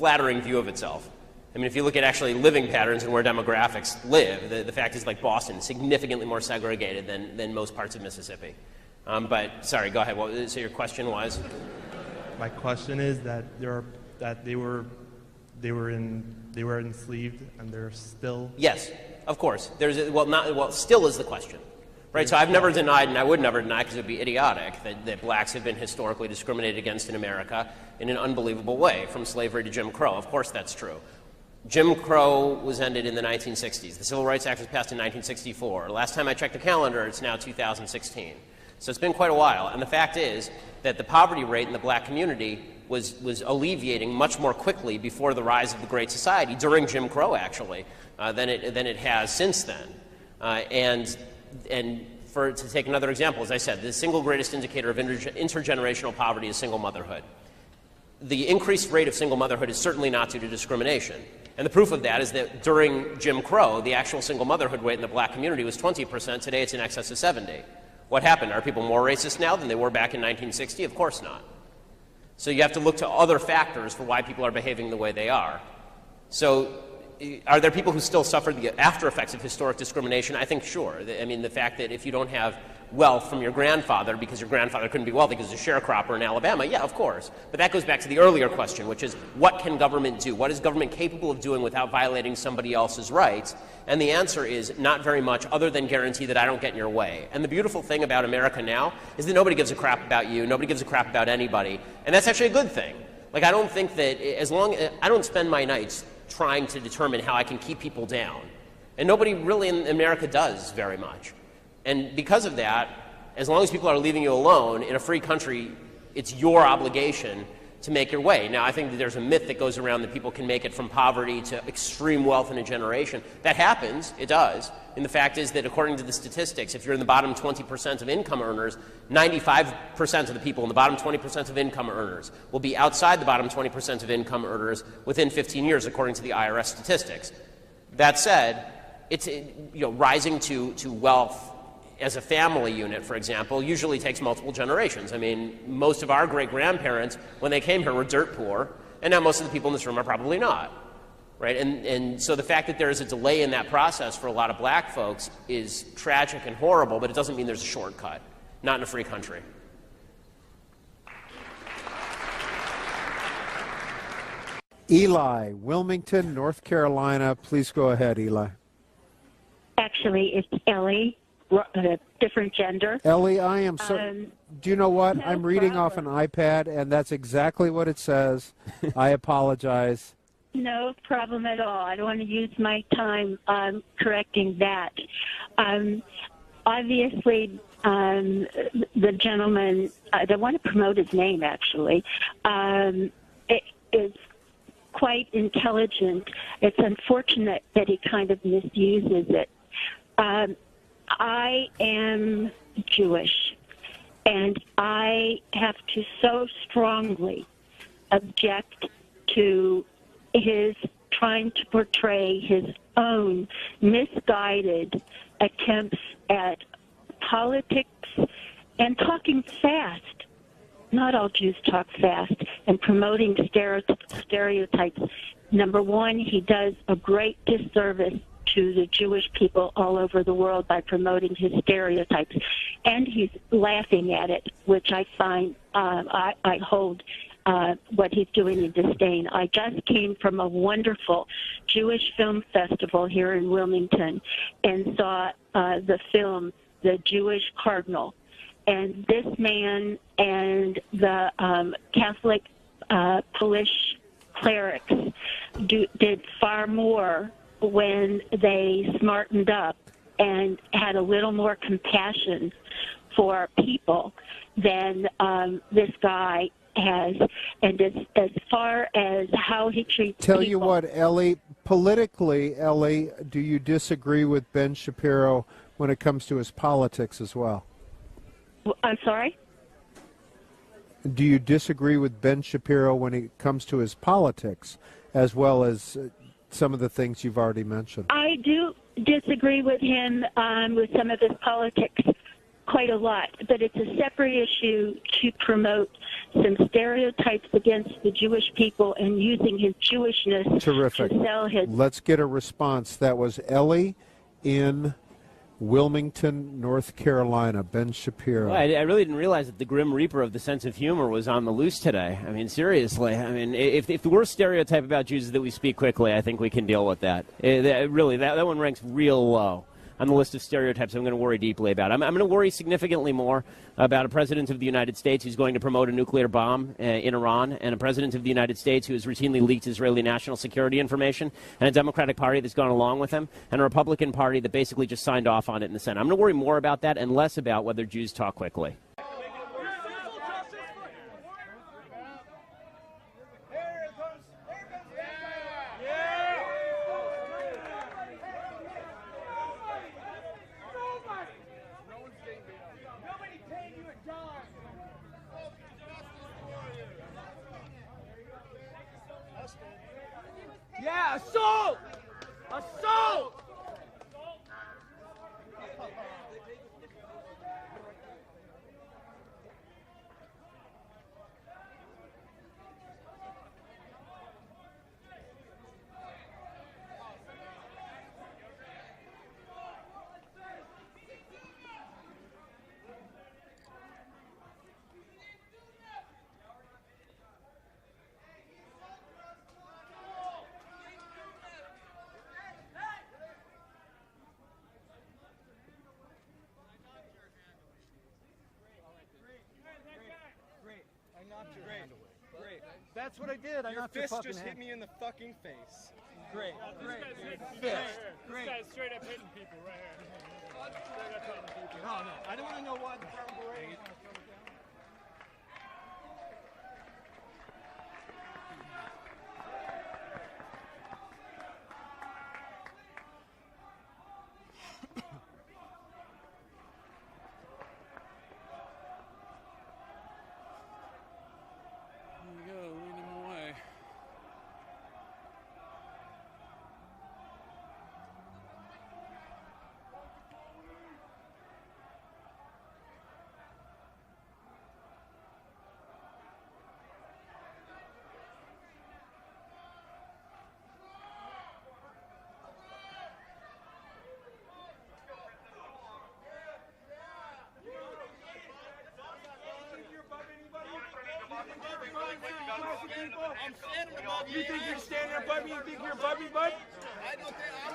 flattering view of itself. I mean, if you look at actually living patterns and where demographics live, the fact is, like Boston, significantly more segregated than most parts of Mississippi. But sorry, go ahead. So your question was? My question is that they were enslaved and they're still. Yes, of course. Still is the question, right? So I've never denied, and I would never deny, because it would be idiotic, that blacks have been historically discriminated against in America in an unbelievable way, from slavery to Jim Crow. Of course, that's true. Jim Crow was ended in the 1960s. The Civil Rights Act was passed in 1964. Last time I checked the calendar, it's now 2016. So it's been quite a while. And the fact is that the poverty rate in the black community was alleviating much more quickly before the rise of the Great Society, during Jim Crow, actually, than it has since then. And to take another example, as I said, the single greatest indicator of intergenerational poverty is single motherhood. The increased rate of single motherhood is certainly not due to discrimination. And the proof of that is that during Jim Crow, the actual single motherhood rate in the black community was 20%. Today it's in excess of 70%. What happened? Are people more racist now than they were back in 1960? Of course not. So you have to look to other factors for why people are behaving the way they are. So are there people who still suffer the after effects of historic discrimination? I think sure. I mean, the fact that if you don't have wealth from your grandfather because your grandfather couldn't be wealthy because he was a sharecropper in Alabama, yeah, of course. But that goes back to the earlier question, which is, what can government do? What is government capable of doing without violating somebody else's rights? And the answer is not very much, other than guarantee that I don't get in your way. And the beautiful thing about America now is that nobody gives a crap about you, nobody gives a crap about anybody, and that's actually a good thing. Like, I don't think that I don't spend my nights trying to determine how I can keep people down. And nobody really in America does very much. And because of that, as long as people are leaving you alone, in a free country, it's your obligation to make your way. Now, I think that there's a myth that goes around that people can make it from poverty to extreme wealth in a generation. That happens, it does. And the fact is that according to the statistics, if you're in the bottom 20% of income earners, 95% of the people in the bottom 20% of income earners will be outside the bottom 20% of income earners within 15 years, according to the IRS statistics. That said, it's, rising to wealth as a family unit, for example, usually takes multiple generations. I mean, most of our great-grandparents, when they came here, were dirt poor, and now most of the people in this room are probably not, right? And so the fact that there is a delay in that process for a lot of black folks is tragic and horrible, but it doesn't mean there's a shortcut, not in a free country. Eli, Wilmington, North Carolina. Please go ahead, Eli. Actually, it's Ellie. A different gender. Ellie, I am so... do you know what? No I'm reading problem. off an iPad, and that's exactly what it says. I apologize. No problem at all. I don't want to use my time correcting that. Obviously, the gentleman, I don't want to promote his name, actually, it is quite intelligent. It's unfortunate that he kind of misuses it. I am Jewish, and I have to so strongly object to his trying to portray his own misguided attempts at politics and talking fast. Not all Jews talk fast, and promoting stereotypes. Number one, he does a great disservice to the Jewish people all over the world by promoting his stereotypes. And he's laughing at it, which I find, I hold what he's doing in disdain. I just came from a wonderful Jewish film festival here in Wilmington and saw the film, The Jewish Cardinal. And this man and the Catholic Polish clerics did far more when they smartened up and had a little more compassion for people than this guy has. And as far as how he treats Tell people, you what, Ellie, politically, Ellie, do you disagree with Ben Shapiro when it comes to his politics as well? I'm sorry? Do you disagree with Ben Shapiro when it comes to his politics as well as some of the things you've already mentioned? I do disagree with him with some of his politics, quite a lot, but it's a separate issue to promote some stereotypes against the Jewish people and using his Jewishness Terrific. to sell his... Let's get a response. That was Ellie in Wilmington, North Carolina. Ben Shapiro. Well, I really didn't realize that the Grim Reaper of the sense of humor was on the loose today. I mean, seriously. I mean, if the worst stereotype about Jews is that we speak quickly, I think we can deal with that. Really, that one ranks real low on the list of stereotypes I'm going to worry deeply about. I'm going to worry significantly more about a president of the United States who's going to promote a nuclear bomb in Iran, and a president of the United States who has routinely leaked Israeli national security information, and a Democratic Party that's gone along with him, and a Republican Party that basically just signed off on it in the Senate. I'm going to worry more about that and less about whether Jews talk quickly. Yeah, assault! Assault! Great. That's what I did. I knocked your fist fucking just hand. hit me in the fucking face. Great. Fist. Great. This guy's straight up hitting people right here. Straight up hitting people. No. I don't want to know why the brown beret. There we go, lead him away. You think you're standing above me? You think you're above me, bud?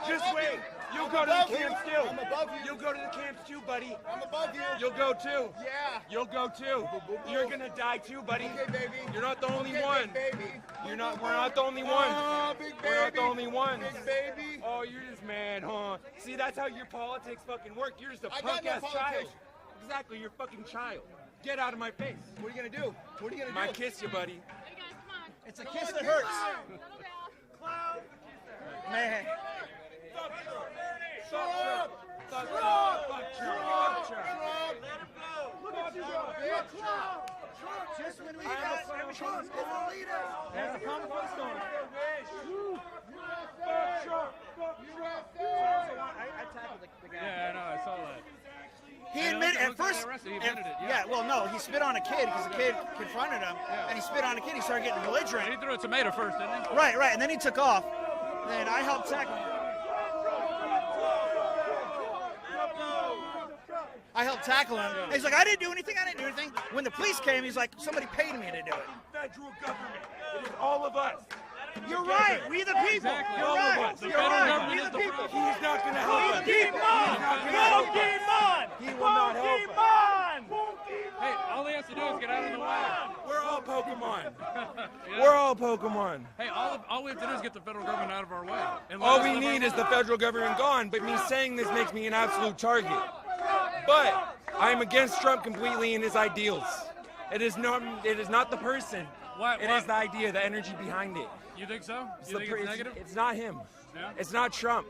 Just wait. You'll go to the camps too. I'm above you. You'll go to the camps too, buddy. I'm above you. You'll go too. Yeah. You'll go too. You're gonna die too, buddy. Okay, baby. You're not the only Okay, one. big baby. We're not the only ones. Oh, big baby. We're not the only ones. Big baby. Oh, you're just mad, huh? See, that's how your politics fucking work. You're just a I got no punk-ass child. politics. Exactly, you're a fucking child. Get out of my face. What are you gonna do? What are you gonna Might do? kiss you, buddy. It's a kiss that hurts. Man. Fuck Trump. Fuck Trump. Fuck Trump. Fuck Trump. Fuck Trump. Look at you, just when we got Trump is the leader. That's a common voice going. Fuck Trump. Fuck Trump. I tackled the guy. Yeah, I know, I saw that. He admitted at first. He admitted it, yeah. Well, no, he spit on a kid because the kid confronted him, and he spit on a kid. He started getting belligerent. He threw a tomato first, didn't he? Right, and then he took off. Then I helped tackle him. I helped tackle him. And he's like, I didn't do anything. When the police came, he's like, somebody paid me to do it. Federal government. It is all of us. You're right. We the people. Exactly. You're All of right. us. The You're federal right. government We is the the people. He's not going to help us. Keep on. Go keep on. He will not help us. Hey, all he has to do is get out of the way. We're all Pokemon. Yeah. We're all Pokemon. Hey, all we have to do is get the federal government out of our way. And let All us we live our need is the lives. federal government gone, but me saying this makes me an absolute target. But I'm against Trump completely and his ideals. It is not the person. Why- It why- is the idea, the energy behind it. You think so? It's, You think it's negative? it's not him. Yeah? It's not Trump.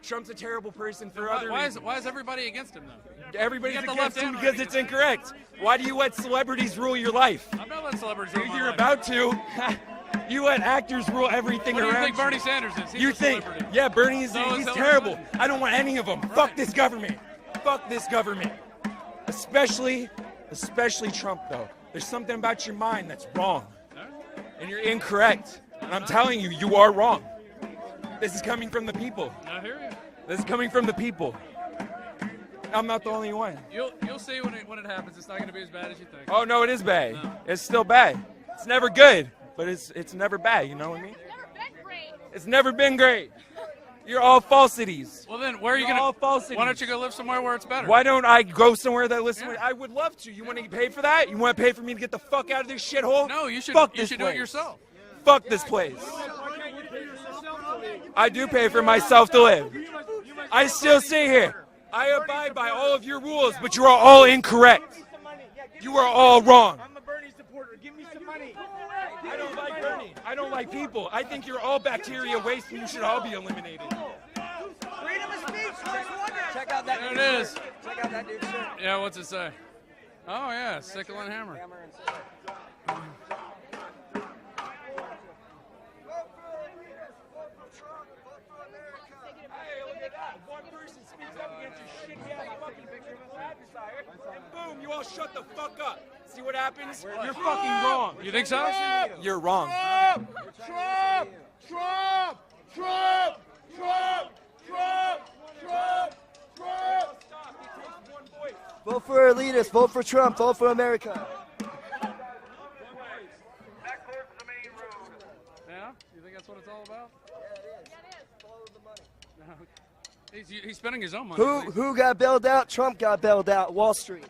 Trump's a terrible person for other Why reasons. is everybody against him, though? Everybody's You got the against left him and because right it's incorrect. Why do you let celebrities rule your life? I'm not letting celebrities rule my You're life. about to. You let actors rule everything What do you around think Bernie Sanders is? He's You a think, celebrity. yeah, Bernie's So is he's Hillary terrible. Clinton. I don't want any of them. Fuck this government. Fuck this government. Especially Trump, though. There's something about your mind that's wrong. And you're incorrect. And I'm telling you, you are wrong. This is coming from the people. I hear you. This is coming from the people. I'm not the only one. You'll see when it happens. It's not going to be as bad as you think. Oh, no, it is bad. No. It's still bad. It's never good, but it's never bad, you know what I mean? It's never been great. You're all falsities. Well, then, where are you You're all going to... falsities. Why don't you go live somewhere where it's better? Why don't I go somewhere that listen? I would love to. You want to pay for that? You want to pay for me to get the fuck out of this shithole? No, you should. Fuck You this should do place. it yourself. Fuck this place. I do pay for myself to live. I still stay here. I abide by all of your rules, but you are all incorrect. You are all wrong. I'm a Bernie supporter. Give me some money. I don't like Bernie. I don't like people. I think you're all bacteria waste and you should all be eliminated. Freedom of speech. Check out that There dude's it is. shirt. Check out that dude's shirt. Yeah, what's it say? Oh, yeah, sickle and hammer. Hey, look at that. One person speaks up against your shitty-ass fucking picture of a adversary, and boom, you all shut the fuck up. See what happens? You're fucking wrong. You think so? You're wrong. Trump! Trump! Trump! Trump! Trump! Trump! Trump! Vote for elitists. Vote for Trump. Vote for America. Yeah? You think that's what it's all about? He's spending his own money. Who got bailed out? Trump got bailed out. Wall Street.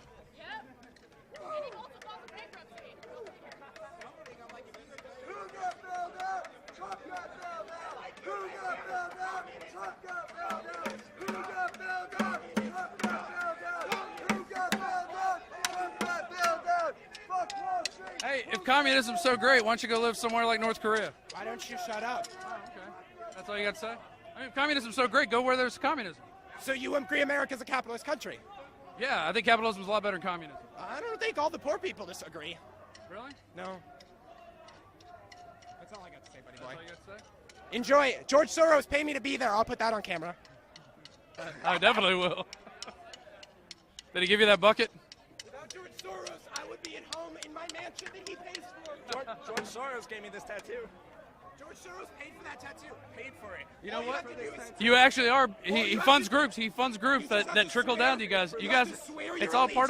Who got bailed out? Trump got bailed out. Who got bailed out? Trump got bailed out. Who got bailed out? Trump got bailed out. Who got bailed out? Trump got bailed out. Fuck Wall Street. Hey, if communism's so great, why don't you go live somewhere like North Korea? Why don't you shut up? Oh, okay. That's all you got to say? I mean, if communism's so great, go where there's communism. So you agree America's a capitalist country? Yeah, I think capitalism's a lot better than communism. I don't think all the poor people disagree. Really? No. That's all I got to say, buddy That's boy. all you got to say? Enjoy it. George Soros, pay me to be there. I'll put that on camera. I definitely will. Did he give you that bucket? Without George Soros, I would be at home in my mansion that he pays for. George Soros gave me this tattoo. George Soros paid for that tattoo. Paid for it. You know All what? have to do is- You actually are. He funds groups. He funds groups that trickle down to you guys. You guys, it's all part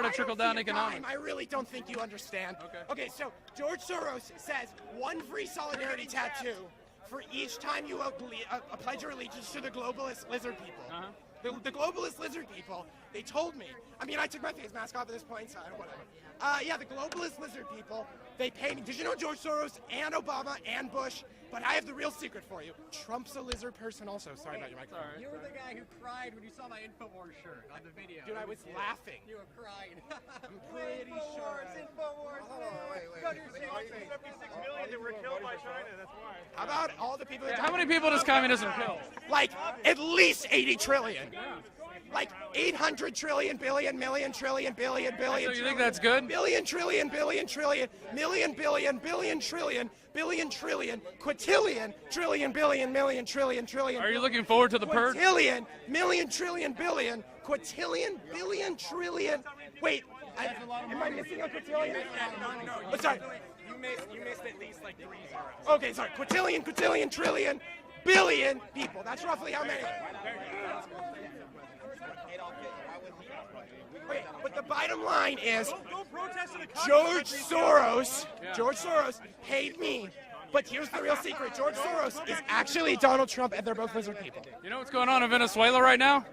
of trickle down economics. I really don't think you understand. Okay. Okay, so George Soros says one free solidarity tattoo for each time you pledge your allegiance to the globalist lizard people. Uh-huh. The globalist lizard people, they told me. I mean, I took my face mask off at this point, so whatever. Yeah, the globalist lizard people, they pay me. Did you know George Soros and Obama and Bush? But I have the real secret for you. Trump's a lizard person also. Sorry about your microphone. Sorry. You were the guy who cried when you saw my InfoWars shirt on the video. Dude, I was laughing. You were crying. I'm pretty sure. InfoWars. How about all the people? How many people does communism kill? Like at least 80 trillion. Like 800 trillion, billion, million, trillion, billion, billion. So you think that's good? Billion, trillion, billion, trillion, million, billion, billion, trillion, billion, trillion, quintillion, trillion, billion, million, trillion, trillion. Are you looking forward to the purge? Quintillion, million, trillion, billion, quintillion, billion, trillion. Wait, am I missing a quintillion? No. Oh, sorry. You missed at least like 3 zeros. Okay, sorry. Quintillion, trillion, billion people. That's roughly how many. Wait, but the bottom line is George Soros paid me. But here's the real secret. George Soros is actually Donald Trump, and they're both lizard people. You know what's going on in Venezuela right now?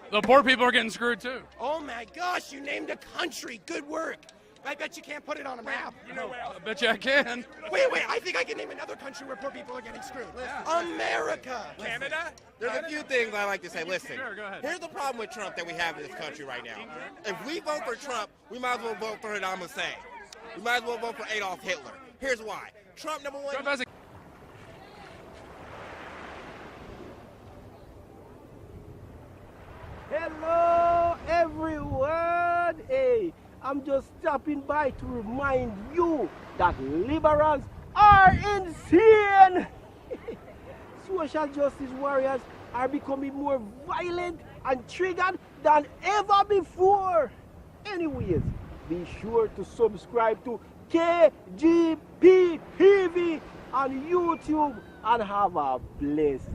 The poor people are getting screwed too. Oh my gosh, you named a country. Good work. I bet you can't put it on a map. I bet you I can. Wait, I think I can name another country where poor people are getting screwed. America. Canada? There's a few things I like to say. Listen, Sure, go ahead. here's the problem with Trump that we have in this country right now. If we vote for Trump, we might as well vote for Saddam Hussein. We might as well vote for Adolf Hitler. Here's why. Trump, number one. Trump has a Hello, everyone. Hey, I'm just stopping by to remind you that liberals are insane. Social justice warriors are becoming more violent and triggered than ever before. anyways, be sure to subscribe to KGP TV on YouTube and have a blessed